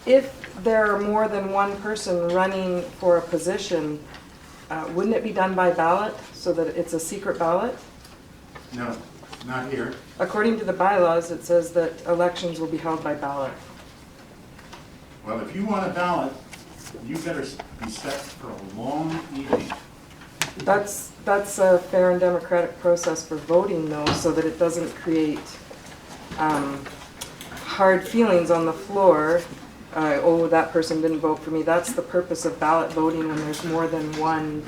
if there are more than one person running for a position, wouldn't it be done by ballot so that it's a secret ballot? No, not here. According to the bylaws, it says that elections will be held by ballot. Well, if you want a ballot, you better be set for a long evening. That's a fair and democratic process for voting, though, so that it doesn't create hard feelings on the floor. Oh, that person didn't vote for me. That's the purpose of ballot voting when there's more than one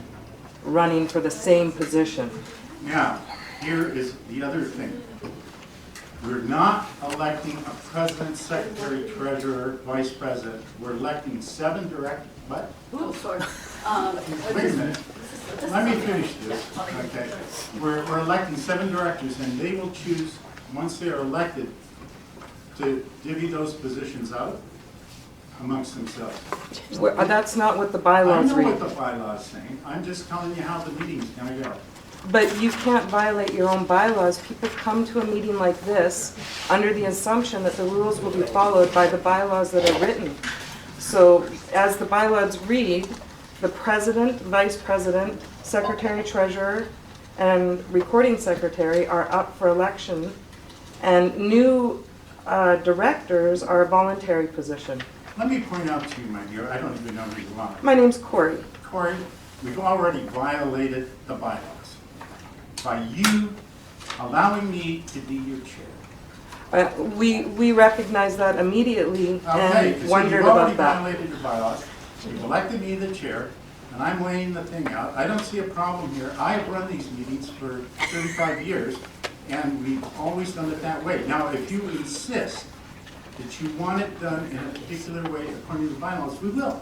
running for the same position. Now, here is the other thing. We're not electing a president, secretary, treasurer, vice president. We're electing 7 directors. What? Oh, sorry. Wait a minute. Let me finish this. Okay. We're electing 7 directors, and they will choose, once they are elected, to divvy those positions out amongst themselves. Well, that's not what the bylaws I know read. what the bylaws saying. I'm just telling you how the meeting's going to go. But you can't violate your own bylaws. People come to a meeting like this under the assumption that the rules will be followed by the bylaws that are written. So as the bylaws read, the president, vice president, secretary, treasurer, and recording secretary are up for election, and new directors are a voluntary position. Let me point out to you, my dear, I don't even know who you are. My name's Cory. Cory, we've already violated the bylaws by you allowing me to be your chair. We recognize that immediately Okay, and so wondered you've about already that. violated your bylaws. You've elected me the chair, and I'm laying the thing out. I don't see a problem here. I've run these meetings for 35 years, and we've always done it that way. Now, if you insist that you want it done in a particular way according to the bylaws, we will.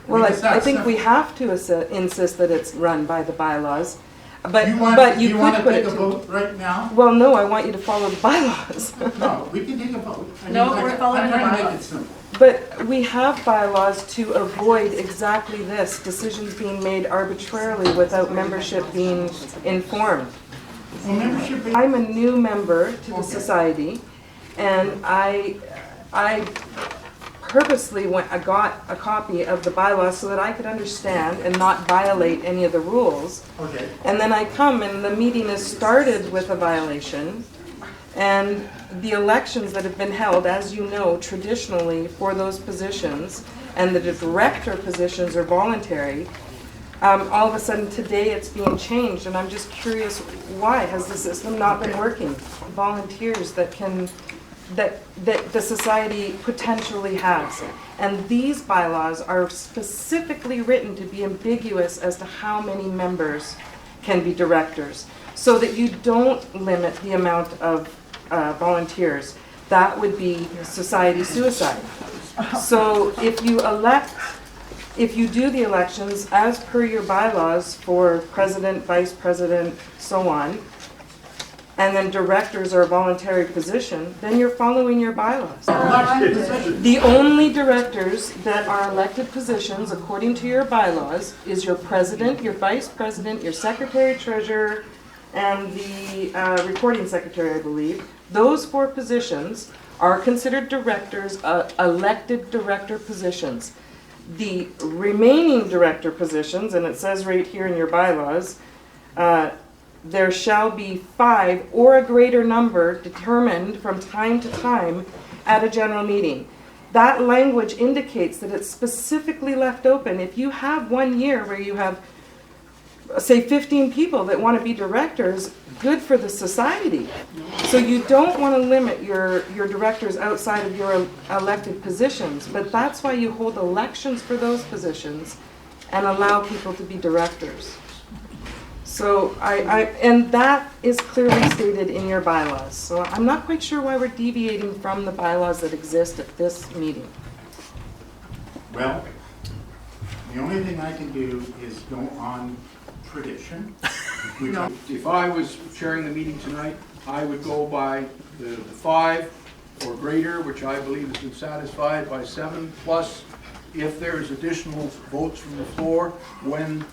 Well, I think simple. we have to insist that it's run by the bylaws, but You you want could to put take it a to. vote right now? Well, no, I want you to follow the bylaws. No, we can take a vote. No, we're following the I'm trying to make bylaws. it simple. But we have bylaws to avoid exactly this, decisions being made arbitrarily without membership being informed. Well, membership. I'm a new member to the society, and I purposely I got a copy of the bylaws so that I could understand and not violate any of the rules. Okay. And then I come and the meeting is started with a violation, and the elections that have been held, as you know, traditionally for those positions, and the director positions are voluntary, all of a sudden today it's being changed, and I'm just curious, why has the system not been working? Volunteers that the society potentially has. And these bylaws are specifically written to be ambiguous as to how many members can be directors, so that you don't limit the amount of volunteers. That would be society suicide. So if you do the elections as per your bylaws for president, vice president, so on, and then directors are a voluntary position, then you're following your bylaws. The only directors that are elected positions, according to your bylaws, is your president, your vice president, your secretary, treasurer, and the recording secretary, I believe. Those 4 positions are considered directors, elected director positions. The remaining director positions, and it says right here in your bylaws, there shall be 5 or a greater number determined from time to time at a general meeting. That language indicates that it's specifically left open. If you have 1 year where you have, say, 15 people that want to be directors, good for the society. So you don't want to limit your directors outside of your elected positions, but that's why you hold elections for those positions and allow people to be directors. So and that is clearly stated in your bylaws. So I'm not quite sure why we're deviating from the bylaws that exist at this meeting. Well, the only thing I can do is go on tradition. If I was chairing the meeting tonight, I would go by the 5 or greater, which I believe has been satisfied by 7, plus if there's additional votes from the floor when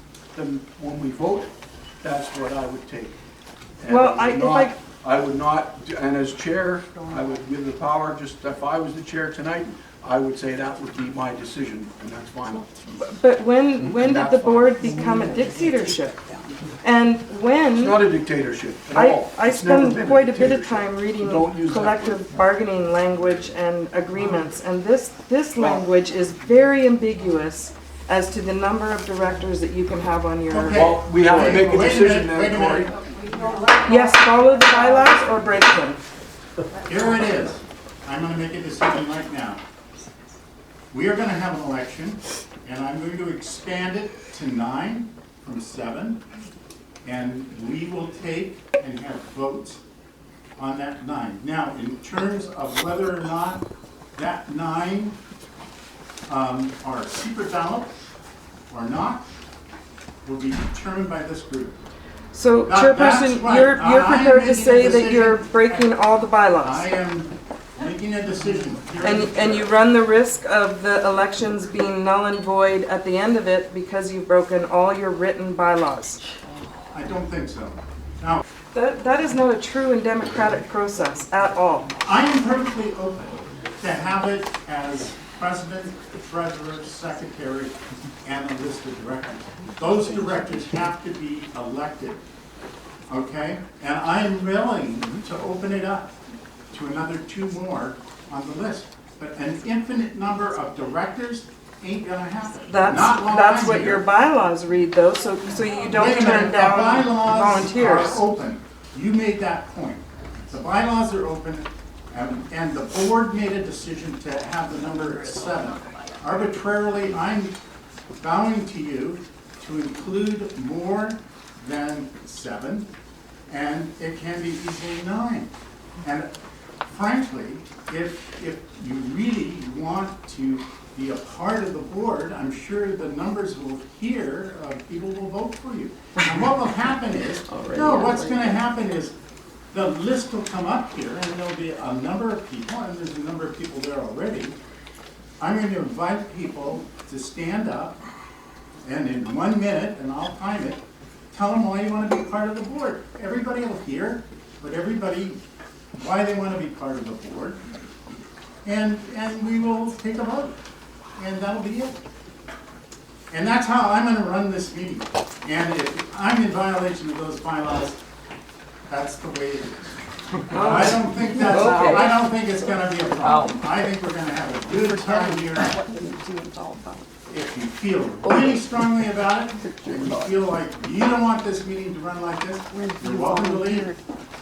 we vote, that's what I would take. And Well, I would not, and as chair, I would give the power, just if I was the chair tonight, I would say that would be my decision, and that's final. But when did the board become a dictatorship? And when? It's not a dictatorship at all. I It's never spend been a quite a bit of dictatorship. time reading Don't use that collective bargaining language and agreements, and this language is very ambiguous as to the number of directors that you can have on your. Okay. Well, we have to make a Wait decision minute, then, wait a Cory. minute. Yes, follow the bylaws or break them. Here it is. I'm gonna make a decision right now. We are gonna have an election, and I'm going to expand it to 9 from 7, and we will take and have votes on that 9. Now, in terms of whether or not that 9 are secret ballot or not, will be determined by this group. So, That's Chairperson, right. you're I am prepared to making a say that decision. you're breaking all the I bylaws? am making a decision. Here in the And you chair. run the risk of the elections being null and void at the end of it because you've broken all your written bylaws? I don't think so. Now, That is not a true and democratic process at all. I am perfectly open to have it as president, treasurer, secretary, and a list of directors. Those directors have to be elected, okay? And I am willing to open it up to another 2 more on the list. But an infinite number of directors ain't gonna happen. Not while That's I'm what here. your bylaws read though, so you don't Wait a turn minute, down the bylaws volunteers. are open. You made that point. The bylaws are open, and the board made a decision to have the number 7. Arbitrarily, I'm bowing to you to include more than 7, and it can be easily 9. And frankly, if you really want to be a part of the board, I'm sure the numbers will hear, people will vote for you. And what will happen is, what's gonna happen is, the list will come up here, and there'll be a number of people, and there's a number of people there already. I'm going to invite people to stand up, and in 1 minute, and I'll time it, tell them why you want to be part of the board. Everybody will hear, but why they want to be part of the board. And we will take a vote, and that'll be it. And that's how I'm going to run this meeting. And if I'm in violation of those bylaws, that's the way it is. I don't think it's gonna be a problem. I think we're gonna have a good time here. If you feel really strongly about it, and you feel like you don't want this meeting to run like this, you're welcome to leave.